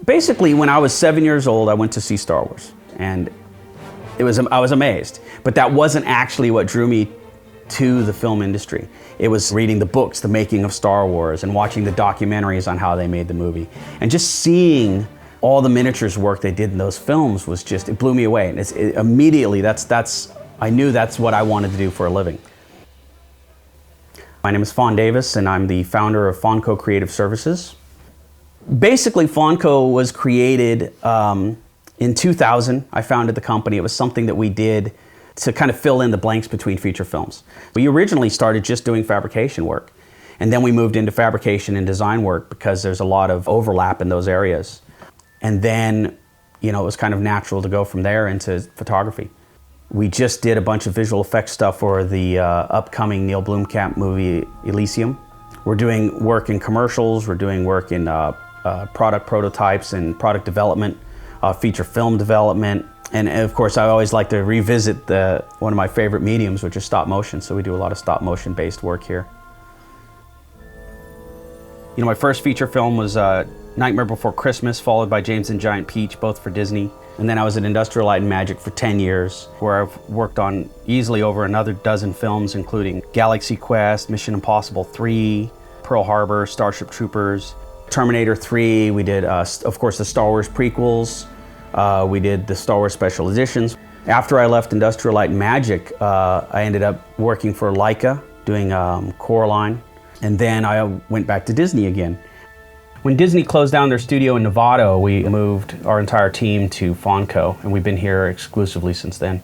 Basically, when I was 7 years old, I went to see Star Wars, and I was amazed. But that wasn't actually what drew me to the film industry. It was reading the books, the making of Star Wars, and watching the documentaries on how they made the movie. And just seeing all the miniatures work they did in those films was just, it blew me away. And immediately, I knew that's what I wanted to do for a living. My name is Fon Davis, and I'm the founder of Fonco Creative Services. Basically, Fonco was created in 2000. I founded the company. It was something that we did to kind of fill in the blanks between feature films. We originally started just doing fabrication work, and then we moved into fabrication and design work because there's a lot of overlap in those areas. And then, it was kind of natural to go from there into photography. We just did a bunch of visual effects stuff for the upcoming Neil Blomkamp movie, Elysium. We're doing work in commercials, we're doing work in product prototypes and product development, feature film development, and of course I always like to revisit one of my favorite mediums, which is stop motion, so we do a lot of stop motion based work here. My first feature film was Nightmare Before Christmas, followed by James and Giant Peach, both for Disney. And then I was at Industrial Light and Magic for 10 years, where I've worked on easily over another dozen films, including Galaxy Quest, Mission Impossible 3, Pearl Harbor, Starship Troopers, Terminator 3. We did, of course, the Star Wars prequels. We did the Star Wars special editions. After I left Industrial Light and Magic, I ended up working for Leica, doing Coraline, and then I went back to Disney again. When Disney closed down their studio in Novato, we moved our entire team to Fonco, and we've been here exclusively since then.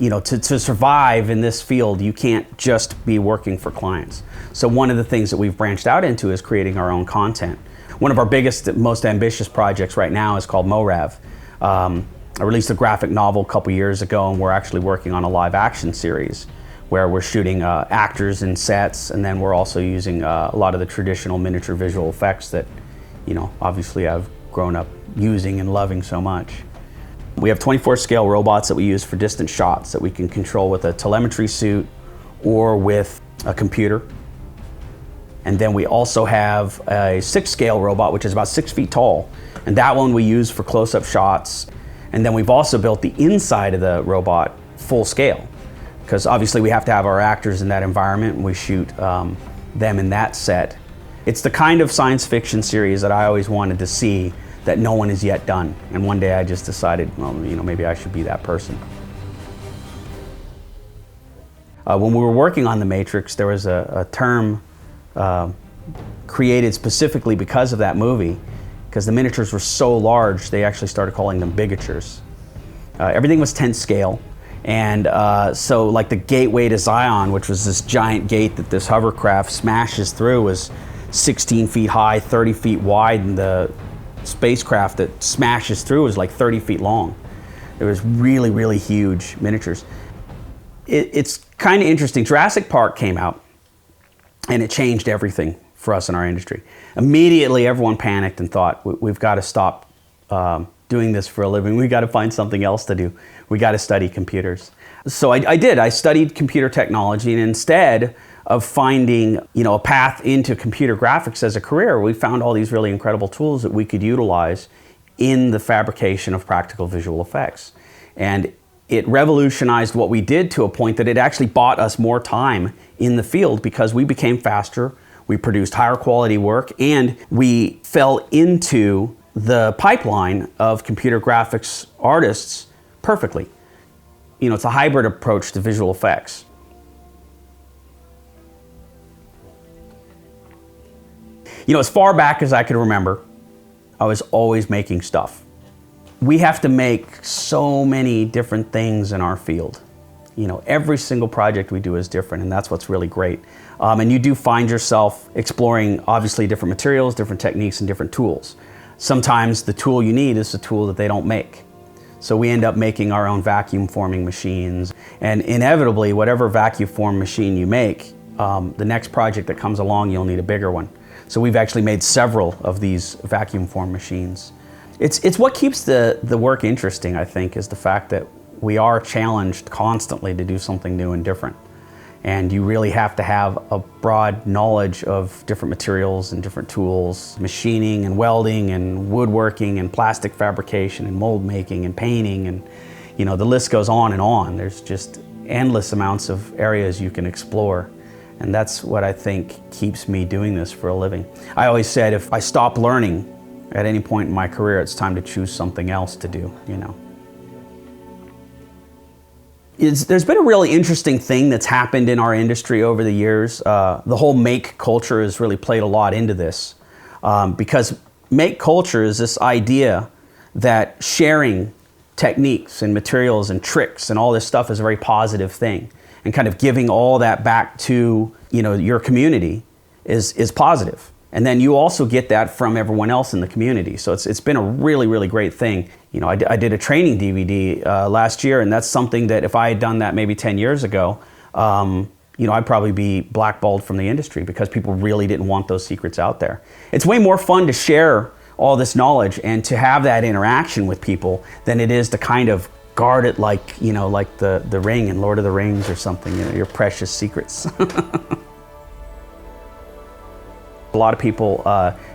To survive in this field, you can't just be working for clients. So one of the things that we've branched out into is creating our own content. One of our biggest, most ambitious projects right now is called MORAV. I released a graphic novel a couple years ago, and we're actually working on a live action series where we're shooting actors and sets, and then we're also using a lot of the traditional miniature visual effects that, obviously I've grown up using and loving so much. We have 24 scale robots that we use for distant shots that we can control with a telemetry suit or with a computer. And then we also have a 6 scale robot, which is about 6 feet tall. And that one we use for close-up shots. And then we've also built the inside of the robot full scale, because obviously we have to have our actors in that environment, and we shoot them in that set. It's the kind of science fiction series that I always wanted to see that no one has yet done. And one day I just decided, well, maybe I should be that person. When we were working on The Matrix, there was a term created specifically because of that movie, because the miniatures were so large, they actually started calling them bigatures. Everything was 10 scale. And so like the gateway to Zion, which was this giant gate that this hovercraft smashes through, was 16 feet high, 30 feet wide, and the spacecraft that smashes through is like 30 feet long. It was really, really huge miniatures. It's kind of interesting. Jurassic Park came out, and it changed everything for us in our industry. Immediately, everyone panicked and thought, we've got to stop doing this for a living. We've got to find something else to do. We got to study computers. So I did. I studied computer technology, and instead of finding a path into computer graphics as a career, we found all these really incredible tools that we could utilize in the fabrication of practical visual effects. And it revolutionized what we did to a point that it actually bought us more time in the field, because we became faster, we produced higher quality work, and we fell into the pipeline of computer graphics artists perfectly. It's a hybrid approach to visual effects. As far back as I could remember, I was always making stuff. We have to make so many different things in our field. Every single project we do is different, and that's what's really great. And you do find yourself exploring, obviously, different materials, different techniques, and different tools. Sometimes the tool you need is the tool that they don't make. So we end up making our own vacuum forming machines. And inevitably, whatever vacuum form machine you make, the next project that comes along, you'll need a bigger one. So we've actually made several of these vacuum form machines. It's what keeps the work interesting, I think, is the fact that we are challenged constantly to do something new and different. And you really have to have a broad knowledge of different materials and different tools, machining and welding and woodworking and plastic fabrication and mold making and painting, and the list goes on and on. There's just endless amounts of areas you can explore. And that's what I think keeps me doing this for a living. I always said if I stop learning at any point in my career, it's time to choose something else to do, There's been a really interesting thing that's happened in our industry over the years. The whole make culture has really played a lot into this, because make culture is this idea that sharing techniques and materials and tricks and all this stuff is a very positive thing, and kind of giving all that back to your community is positive. And then you also get that from everyone else in the community. So it's been a really, really great thing. I did a training DVD last year, and that's something that if I had done that maybe 10 years ago, I'd probably be blackballed from the industry, because people really didn't want those secrets out there. It's way more fun to share all this knowledge and to have that interaction with people than it is to kind of guard it like the ring in Lord of the Rings or something, your precious secrets. A lot of people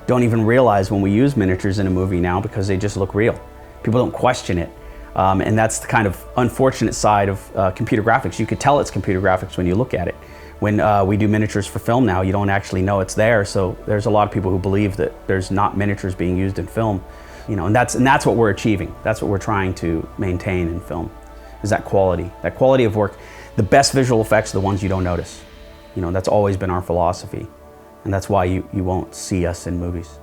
don't even realize when we use miniatures in a movie now, because they just look real. People don't question it. And that's the kind of unfortunate side of computer graphics. You could tell it's computer graphics when you look at it. When we do miniatures for film now, you don't actually know it's there. So there's a lot of people who believe that there's not miniatures being used in film. And that's what we're achieving. That's what we're trying to maintain in film, is that quality of work. The best visual effects are the ones you don't notice. That's always been our philosophy. And that's why you won't see us in movies.